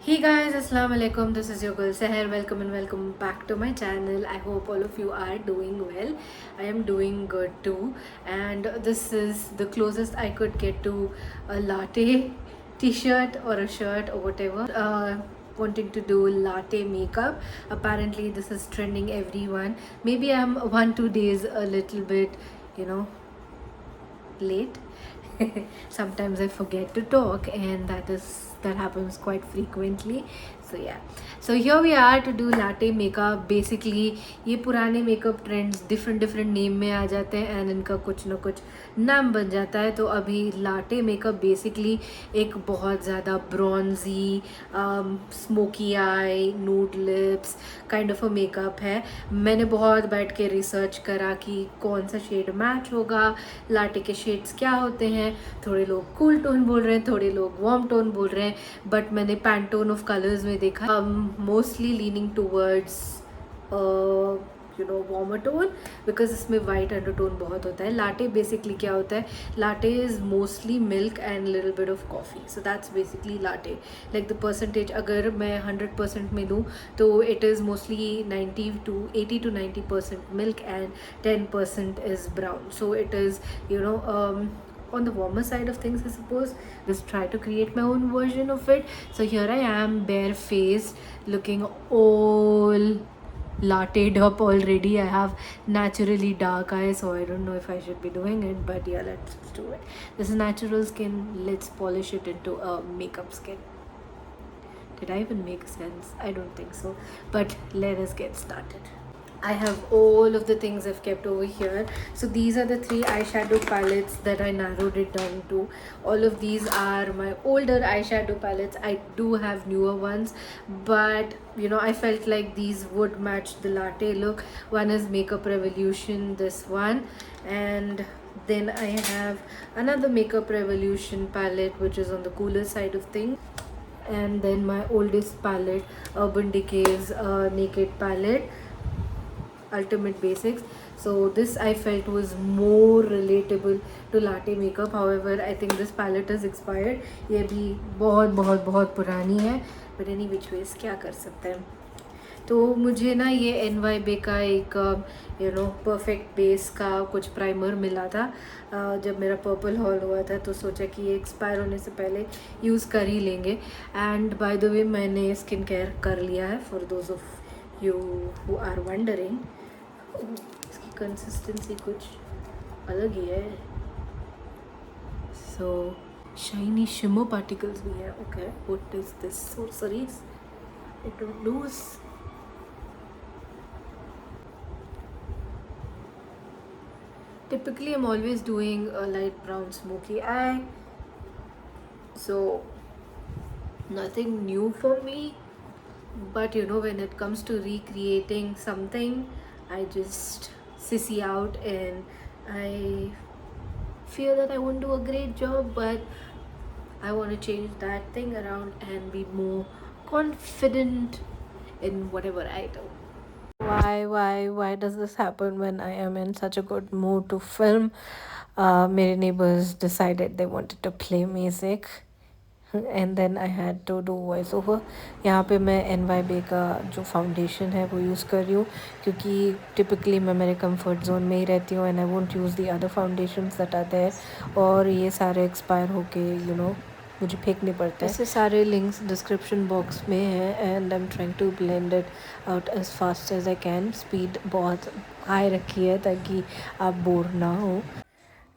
Hey guys, Assalamu alaikum. This is your girl Saher. Welcome and welcome back to my channel. I hope all of you are doing well. I am doing good too. And this is the closest I could get to a latte t-shirt or a shirt or whatever. Wanting to do latte makeup. Apparently this is trending everyone. Maybe I'm 1-2 days a little bit, you know, late. Sometimes I forget to talk, and that happens quite frequently. So yeah, so here we are to do latte makeup. Basically ये पुराने makeup trends different different name में आ जाते हैं and इनका कुछ ना कुछ नाम बन जाता है. तो अभी लाटे मेकअप बेसिकली एक बहुत ज़्यादा bronzy smoky I नूड lips kind of a makeup है. मैंने बहुत बैठ के रिसर्च करा कि कौन सा शेड मैच होगा, लाटे के शेड्स क्या होते हैं. थोड़े लोग कूल टोन बोल रहे हैं, थोड़े लोग वार्म टोन बोल रहे हैं, बट मैंने पैंटोन ऑफ कलर्स में देखा mostly leaning towards warmer tone because इसमें वाइट अंडरटोन बहुत होता है. लाटे बेसिकली क्या होता है, latte is mostly milk and little bit of coffee. So that's basically latte. Like the percentage अगर मैं 100% में दूँ तो it is mostly 80 to 90% milk and 10% is brown. So it is on the warmer side of things, I suppose. Just try to create my own version of it. So here I am, barefaced, looking all latted up already. I have naturally dark eyes, so I don't know if I should be doing it, but yeah, let's do it. This is natural skin. Let's polish it into a makeup skin. Did I even make sense? I don't think so, but let us get started. I have all of the things I've kept over here. So these are the 3 eyeshadow palettes that I narrowed it down to. All of these are my older eyeshadow palettes. I do have newer ones, but I felt like these would match the latte look. One is Makeup Revolution, this one, and then I have another Makeup Revolution palette which is on the cooler side of things, and then my oldest palette, Urban Decay's Naked palette, Ultimate Basics. So this I felt was more relatable to latte makeup. However, I think this palette is expired. ये भी बहुत बहुत बहुत पुरानी है, but any which ways क्या कर सकते हैं. तो मुझे ना ये NYB का एक परफेक्ट बेस का कुछ प्राइमर मिला था जब मेरा पर्पल हॉल हुआ था, तो सोचा कि ये एक्सपायर होने से पहले यूज़ कर ही लेंगे. एंड बाय द वे मैंने स्किन केयर कर लिया है, for those of you who are wondering. इसकी कंसिस्टेंसी कुछ अलग ही है. सो शाइनी शिमो पार्टिकल्स भी है. Okay, what is this sorceries? I don't know. Typically I'm always doing a light brown smoky eye, so nothing new for me. But when it comes to recreating something, I just sissy out and I fear that I won't do a great job, but I want to change that thing around and be more confident in whatever I do. Why does this happen when I am in such a good mood to film? My neighbors decided they wanted to play music and then I had to do voice over. यहाँ पे मैं NYB का जो foundation है वो use कर रही हूँ क्योंकि टिपिकली मैं मेरे कंफर्ट जोन में ही रहती हूँ and I won't use the other foundations that are there, और ये सारे एक्सपायर होके मुझे फेंकने पड़ते हैं. ऐसे सारे लिंक्स डिस्क्रिप्शन बॉक्स में हैं and I am trying to blend it out as fast as I can. Speed बहुत हाई रखी है ताकि आप बोर ना हो.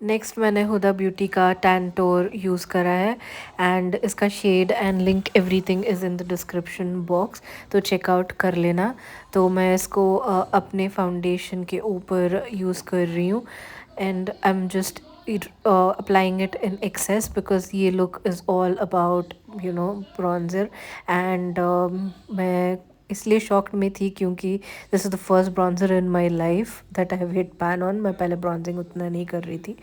नेक्स्ट मैंने हुदा ब्यूटी का टैन टोर यूज़ करा है एंड इसका shade and link everything is in the description box, तो चेकआउट कर लेना. तो मैं इसको अपने फाउंडेशन के ऊपर यूज़ कर रही हूँ and I am just applying it in excess because ये look is all about bronzer and मैं इसलिए शॉक्ड में थी क्योंकि this is the first bronzer in my life that I have hit pan on. मैं पहले ब्रॉन्जिंग उतना नहीं कर रही थी,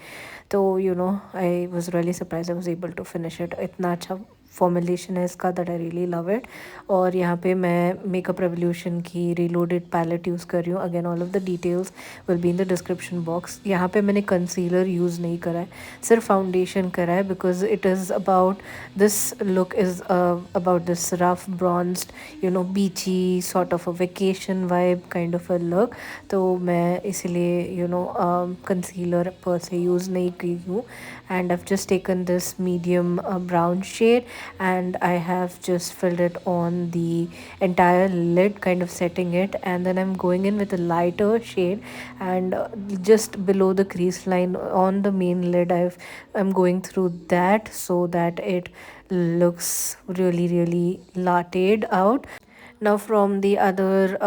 तो I was really surprise I was able to finish it. इतना अच्छा फॉर्मुलेशन है इसका that I really love it. और यहाँ पे मैं मेकअप रेवोल्यूशन की रीलोडेड पैलेट यूज़ कर रही हूँ। Again all of the details will be in the description box. यहाँ पे मैंने कंसीलर यूज़ नहीं करा है, सिर्फ फाउंडेशन करा है, because it is about this look is about this rough bronzed beachy sort of a vacation vibe kind of a look. तो मैं इसलिए कंसीलर पर से यूज़ नहीं की हूँ। And I've just taken this medium brown shade and I have just filled it on the entire lid, kind of setting it, and then I'm going in with a lighter shade and just below the crease line on the main lid I'm going through that so that it looks really latted out. Now from the other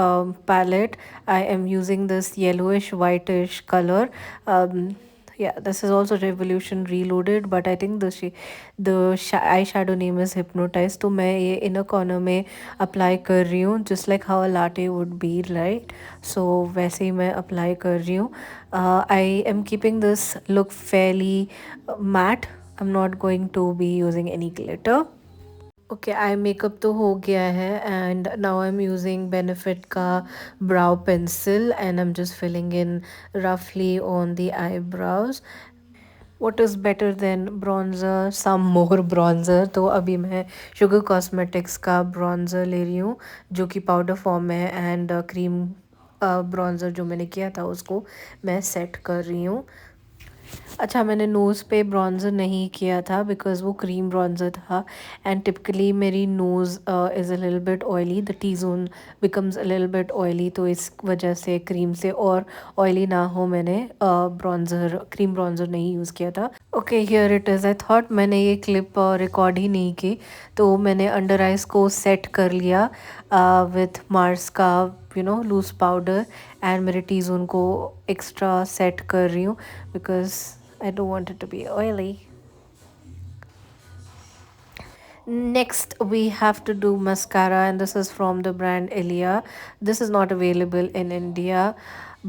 palette, I am using this yellowish whitish color. Yeah, this is also Revolution Reloaded, but I think the eyeshadow name is Hypnotized. तो मैं ये inner corner में apply कर रही हूँ, just like how a latte would be, right? So वैसे ही मैं apply कर रही हूँ. I am keeping this look fairly matte. I'm not going to be using any glitter. ओके, आई मेकअप तो हो गया है and now I am using Benefit का brow pencil and I am just filling in रफली on the eyebrows. What is better than bronzer, some more bronzer. तो अभी मैं शुगर कॉस्मेटिक्स का ब्रॉन्ज़र ले रही हूँ जो कि पाउडर फॉर्म में है एंड क्रीम ब्रॉन्ज़र जो मैंने किया था उसको मैं सेट कर रही हूँ. अच्छा, मैंने नोज़ पे ब्रॉन्ज़र नहीं किया था बिकॉज़ वो क्रीम ब्रॉन्ज़र था एंड टिपिकली मेरी nose is a little bit oily, the T zone becomes a little bit oily, तो इस वजह से क्रीम से और ऑयली ना हो मैंने ब्रॉन्ज़र क्रीम ब्रॉन्ज़र नहीं यूज़ किया था. Okay, here it is. I thought मैंने ये क्लिप रिकॉर्ड ही नहीं की, तो मैंने अंडर आइज़ को सेट कर लिया विथ मार्स का लूज़ पाउडर एंड मेरे टी जोन को एक्स्ट्रा सेट कर रही हूँ because I don't want it to be oily. Next we have to do mascara and this is from the brand Elia. This is not available in India,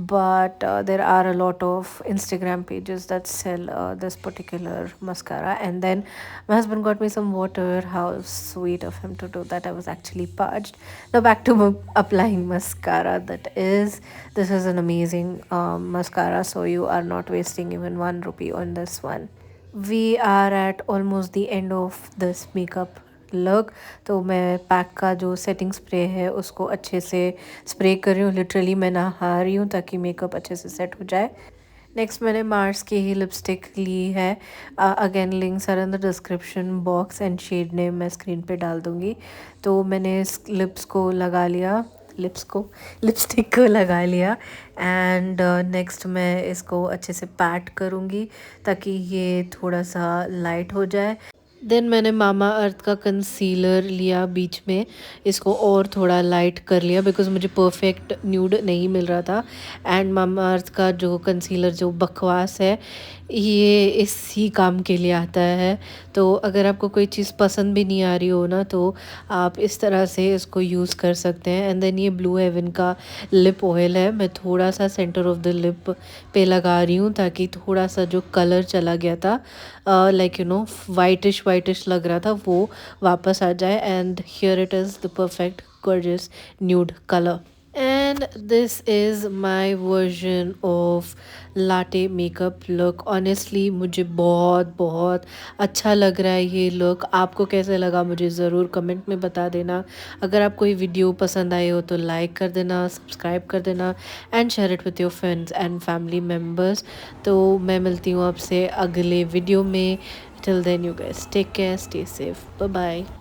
but there are a lot of Instagram pages that sell this particular mascara. And then my husband got me some water. How sweet of him to do that. I was actually parched. Now back to applying mascara. This is an amazing mascara, so you are not wasting even 1 rupee on this one. We are at almost the end of this makeup look. तो मैं pack का जो setting spray है उसको अच्छे से spray कर रही हूँ. लिटरली मैं नहा रही हूँ ताकि मेकअप अच्छे से सेट हो जाए. नेक्स्ट मैंने मार्स की ही लिपस्टिक ली है. Again links are in the description box and shade name मैं स्क्रीन पे डाल दूँगी. तो मैंने इस लिपस्टिक को लगा लिया एंड नेक्स्ट मैं इसको अच्छे से पैट करूँगी ताकि ये थोड़ा सा लाइट हो जाए. देन मैंने मामा अर्थ का कंसीलर लिया बीच में, इसको और थोड़ा लाइट कर लिया बिकॉज मुझे परफेक्ट न्यूड नहीं मिल रहा था. एंड मामा अर्थ का जो कंसीलर जो बकवास है ये इसी काम के लिए आता है. तो अगर आपको कोई चीज़ पसंद भी नहीं आ रही हो ना तो आप इस तरह से इसको यूज़ कर सकते हैं. एंड देन ये ब्लू हेवन का लिप ऑयल है, मैं थोड़ा सा सेंटर ऑफ द लिप पे लगा रही हूँ ताकि थोड़ा सा जो कलर चला गया था लाइक वाइटिश लग रहा था वो वापस आ जाए. And here it is the perfect gorgeous nude color. And this is my version of latte makeup look. Honestly मुझे बहुत बहुत अच्छा लग रहा है ये लुक. आपको कैसे लगा मुझे ज़रूर कमेंट में बता देना. अगर आपको ये वीडियो पसंद आए हो तो लाइक कर देना, सब्सक्राइब कर देना and share it with your friends and family members. तो मैं मिलती हूँ आपसे अगले वीडियो में. Till then you guys take care, stay safe, bye bye.